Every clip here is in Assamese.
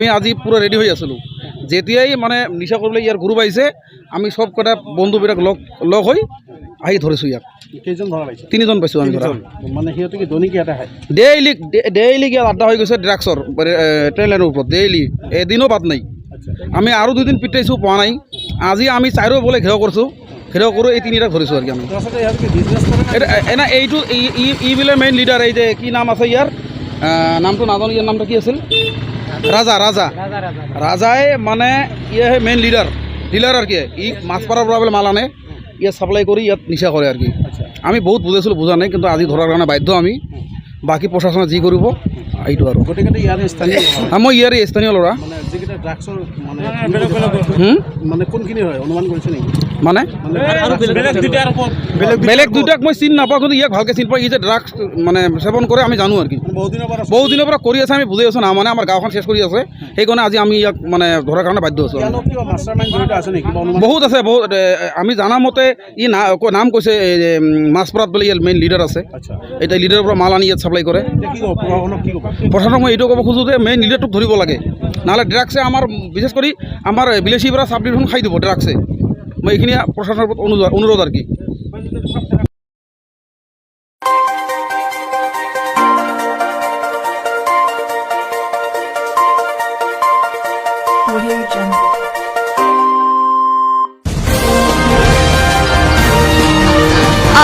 আমি আজি পুরো রেডি হয়ে আসলো যেতিয়াই মানে নিশা করলে ইয়ার গ্রুপ আইছে আমি সব কটা বন্ধুবিলাক লগ হই আহি ধরেছো ইয়াক কেইজন ধরা পাইছে? 3 জন পাইছো আমি ধরা মানে সিহঁতে কি দৈনিক ইয়াতে আহে? ডেইলি ইয়াত আড্ডা হয়ে গেছে ড্রাগসর ট্রেন লাইনের উপর ডেইলি এদিনও বাদ নাই আমি আরও 2 দিন পিটাইছো পাওয়া নাই আজি আমি চাইরো বলে ঘেরাও করছো ঘেরাও করে এই 3টা ধরেছো আর কি আমি তাৰপিছতে ইহঁতে কি বিজনেছ কৰে না? এটা এনা এইটো ই বিলে মেইন লিডার এই যে কি নাম আছে ইয়ার নামটো নাজানো ইয়ার নামটা কি আছিল রাজা রাজা রাজাই মানে ইয়ে মেইন ডিলার আর কি ই মাছ পাড়ার পৰা বলে মাল আনে ইয়ে সাপ্লাই কৰি ইয়াত নিশা কৰে আৰ কি আমি বহুত বুঝাইছিলোঁ বুঝা নাই কিন্তু আজি ধৰাৰ কাৰণে বাধ্য আমি বাকি প্ৰশাসনে যি কৰিব এইটো আৰু গোটেইকেইটা ইয়াৰে স্থানীয় মই ইয়াৰে স্থানীয় ল'ৰা মানে যিকেইটা ড্ৰাগছৰ মানে কোনখিনি হয় অনুমান কৰিছে নেকি? মানে বেলেগ বেলেগ দুটাক মই চিনি নাপাওঁ কিন্তু ইয়াক ভালকৈ চিনি পাওঁ ই যে ড্ৰাগছ মানে সেৱন কৰে আমি জানো আৰু কি বহু দিনৰ পৰা কৰি আছে আমি বুজাই আছোঁ না মানে আমাৰ গাঁওখন শেষ কৰি আছে সেইকাৰণে আজি আমি ইয়াক মানে ধৰাৰ কাৰণে বাধ্য আছোঁ বহুত আছে বহুত আমি জানা মতে ই নাম কৈছে মাছপৰাত বোলে ইয়াৰ মেইন লিডাৰ আছে এতিয়া লিডাৰৰ পৰা মাল আনি ইয়াত চাপ্লাই কৰে প্ৰশাসনক মই এইটো ক'ব খোজোঁ যে মেইন লিডাৰটোক ধৰিব লাগে নহ'লে ড্ৰাগছে আমাৰ বিশেষ কৰি আমাৰ বিলেচীৰ পৰা চাব ডিভিজন খাই দিব ড্ৰাগছে মই এইখিনি প্ৰশাসনৰ ওপৰত অনুৰোধ আৰু কি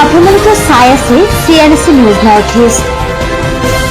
আপোনালোকে চাই আছে CNC নিউজ নৰ্থ ইষ্ট।